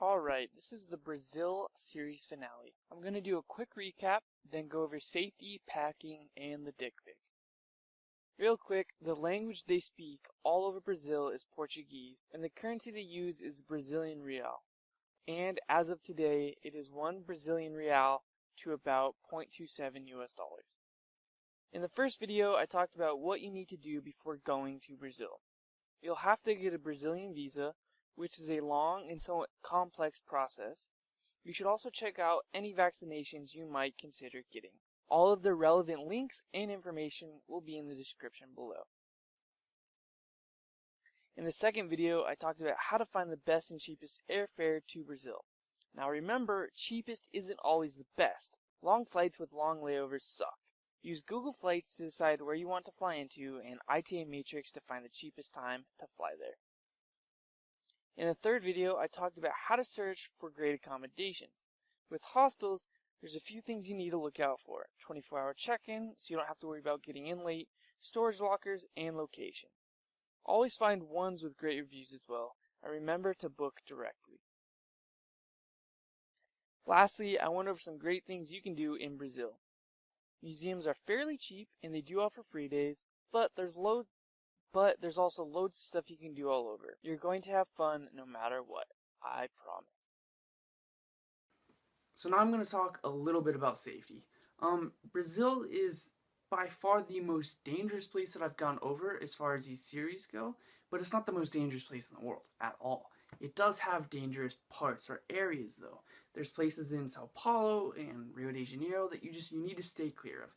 Alright, this is the Brazil series finale. I'm going to do a quick recap, then go over safety, packing, and the dick pic. Real quick, the language they speak all over Brazil is Portuguese, and the currency they use is Brazilian real. And as of today, it is 1 Brazilian real to about $0.27 US. In the first video, I talked about what you need to do before going to Brazil. You'll have to get a Brazilian visa, which is a long and somewhat complex process. You should also check out any vaccinations you might consider getting. All of the relevant links and information will be in the description below. In the second video, I talked about how to find the best and cheapest airfare to Brazil. Now remember, cheapest isn't always the best. Long flights with long layovers suck. Use Google Flights to decide where you want to fly into and ITA Matrix to find the cheapest time to fly there. In the third video, I talked about how to search for great accommodations. With hostels, there's a few things you need to look out for. 24-hour check-in, so you don't have to worry about getting in late, storage lockers, and location. Always find ones with great reviews as well, and remember to book directly. Lastly, I went over some great things you can do in Brazil. Museums are fairly cheap, and they do offer free days, but there's also loads of stuff you can do all over. You're going to have fun no matter what. I promise. So now I'm going to talk a little bit about safety. Brazil is by far the most dangerous place that I've gone over as far as these series go, but it's not the most dangerous place in the world at all. It does have dangerous parts or areas though. There's places in Sao Paulo and Rio de Janeiro that you need to stay clear of.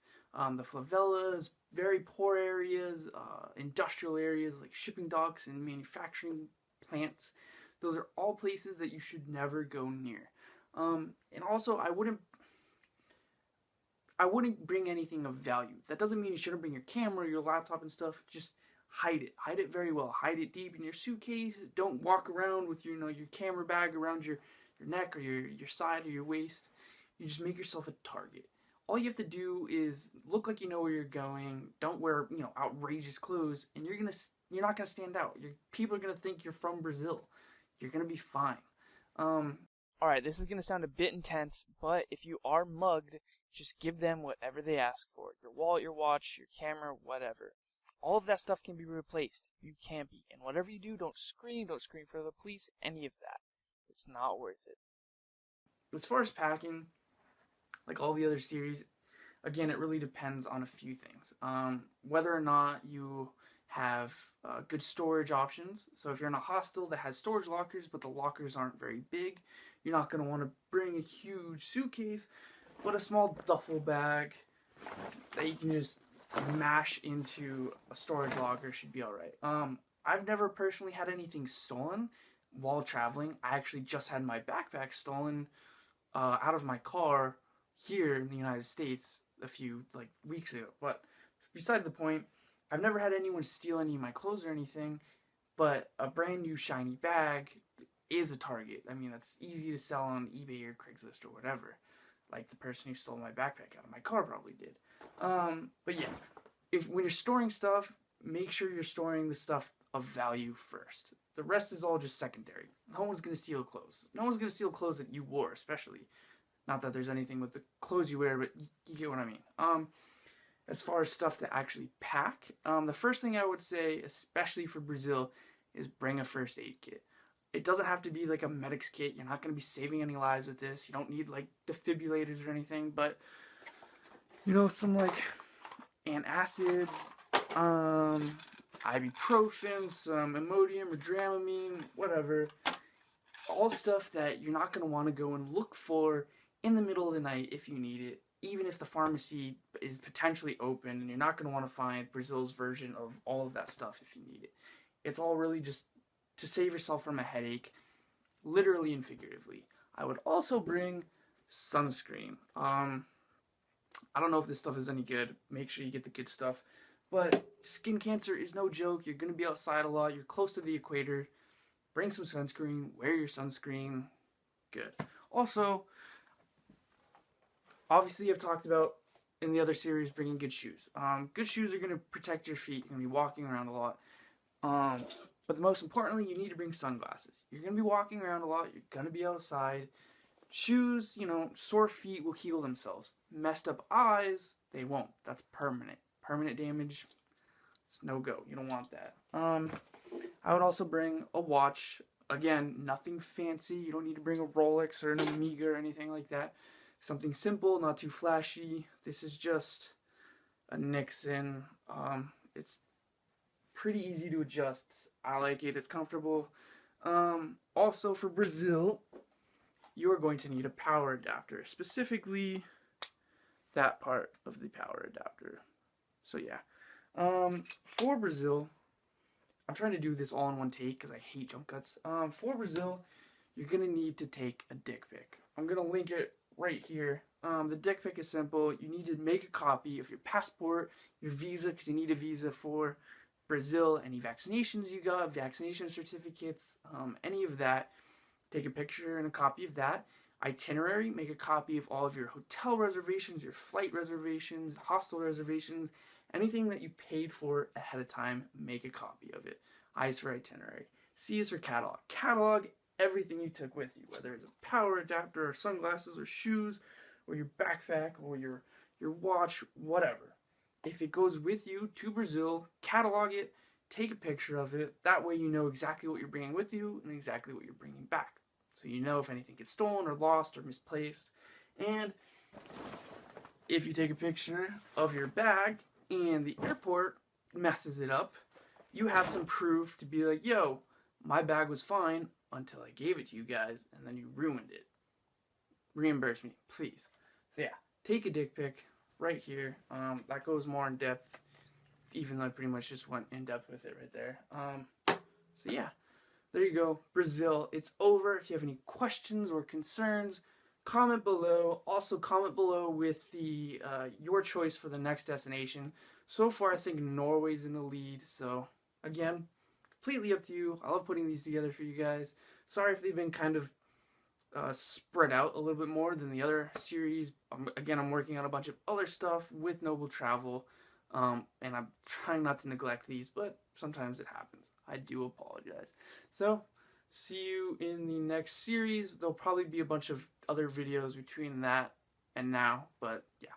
The favelas, very poor areas, industrial areas like shipping docks and manufacturing plants. Those are all places that you should never go near. And also, I wouldn't bring anything of value. That doesn't mean you shouldn't bring your camera, your laptop and stuff. Just hide it. Hide it very well. Hide it deep in your suitcase. Don't walk around with your camera bag around your neck or your side or your waist. You just make yourself a target. All you have to do is look like you know where you're going. Don't wear, outrageous clothes, and you're not gonna stand out. People are gonna think you're from Brazil. You're gonna be fine. Alright, this is gonna sound a bit intense, but if you are mugged, just give them whatever they ask for. Your wallet, your watch, your camera, whatever. All of that stuff can be replaced. You can't be. And whatever you do, don't scream for the police, any of that. It's not worth it. As far as packing, like all the other series, again, it really depends on a few things. Whether or not you have good storage options. So if you're in a hostel that has storage lockers, but the lockers aren't very big, you're not going to want to bring a huge suitcase, but a small duffel bag that you can just mash into a storage locker should be alright. I've never personally had anything stolen while traveling. I actually just had my backpack stolen out of my car here in the United States a few weeks ago. But beside the point, I've never had anyone steal any of my clothes or anything, but a brand new shiny bag is a target. I mean, that's easy to sell on eBay or Craigslist or whatever. Like the person who stole my backpack out of my car probably did. But yeah, when you're storing stuff, make sure you're storing the stuff of value first. The rest is all just secondary. No one's going to steal clothes. No one's going to steal clothes that you wore, especially. Not that there's anything with the clothes you wear, but you get what I mean. As far as stuff to actually pack, the first thing I would say, especially for Brazil, is bring a first aid kit. It doesn't have to be like a medic's kit. You're not going to be saving any lives with this. You don't need defibrillators or anything, but some antacids, ibuprofen, some Imodium or Dramamine, whatever. All stuff that you're not going to want to go and look for in the middle of the night if you need it, even if the pharmacy is potentially open, and you're not going to want to find Brazil's version of all of that stuff if you need it. It's all really just to save yourself from a headache, literally and figuratively. I would also bring sunscreen. I don't know if this stuff is any good. Make sure you get the good stuff. But skin cancer is no joke. You're going to be outside a lot. You're close to the equator. Bring some sunscreen. Wear your sunscreen. Good. Also, obviously I've talked about in the other series bringing good shoes. Good shoes are going to protect your feet. You're going to be walking around a lot. But most importantly, you need to bring sunglasses. You're going to be walking around a lot. You're going to be outside. Shoes, you know, sore feet will heal themselves. Messed up eyes, they won't. That's permanent. Permanent damage, it's no go. You don't want that. I would also bring a watch. Again, nothing fancy. You don't need to bring a Rolex or an Omega or anything like that. Something simple, not too flashy. This is just a Nixon. It's pretty easy to adjust. I like it. It's comfortable. Also for Brazil, you are going to need a power adapter. Specifically, that part of the power adapter. So yeah. For Brazil, I'm trying to do this all in one take because I hate jump cuts. For Brazil, you're going to need to take a dick pic. I'm going to link it right here. The dick pic is simple. You need to make a copy of your passport, your visa, because you need a visa for Brazil, any vaccinations you got, vaccination certificates, any of that. Take a picture and a copy of that. Itinerary, make a copy of all of your hotel reservations, your flight reservations, hostel reservations, anything that you paid for ahead of time, make a copy of it. I is for itinerary. C is for catalog. Catalog everything you took with you, whether it's a power adapter or sunglasses or shoes or your backpack or your watch, whatever. If it goes with you to Brazil, catalog it, take a picture of it. That way you know exactly what you're bringing with you and exactly what you're bringing back. So you know if anything gets stolen or lost or misplaced. And if you take a picture of your bag and the airport messes it up, you have some proof to be like, yo, my bag was fine until I gave it to you guys and then you ruined it. Reimburse me, please. So yeah, take a dick pic right here. That goes more in depth, even though I pretty much just went in depth with it right there. So yeah, there you go. Brazil, it's over. If you have any questions or concerns, comment below. Also comment below with the your choice for the next destination. So far, I think Norway's in the lead. So again, completely up to you. I love putting these together for you guys. Sorry if they've been kind of spread out a little bit more than the other series. Again, I'm working on a bunch of other stuff with Noble Travel, and I'm trying not to neglect these, but sometimes it happens. I do apologize. So, see you in the next series. There'll probably be a bunch of other videos between that and now, but yeah.